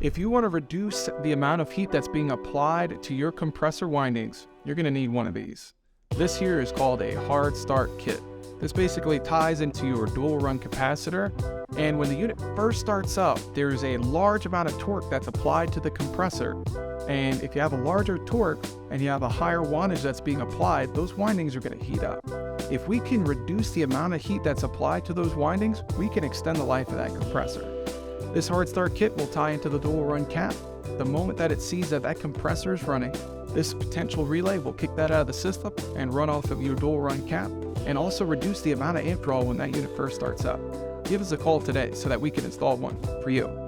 If you want to reduce the amount of heat that's being applied to your compressor windings, you're going to need one of these. This here is called a hard start kit. This basically ties into your dual run capacitor, and when the unit first starts up, there's a large amount of torque that's applied to the compressor. And if you have a larger torque and you have a higher wattage that's being applied, those windings are going to heat up. If we can reduce the amount of heat that's applied to those windings, we can extend the life of that compressor. This hard start kit will tie into the dual run cap. The moment that it sees that that compressor is running, this potential relay will kick that out of the system and run off of your dual run cap, and also reduce the amount of amp draw when that unit first starts up. Give us a call today so that we can install one for you.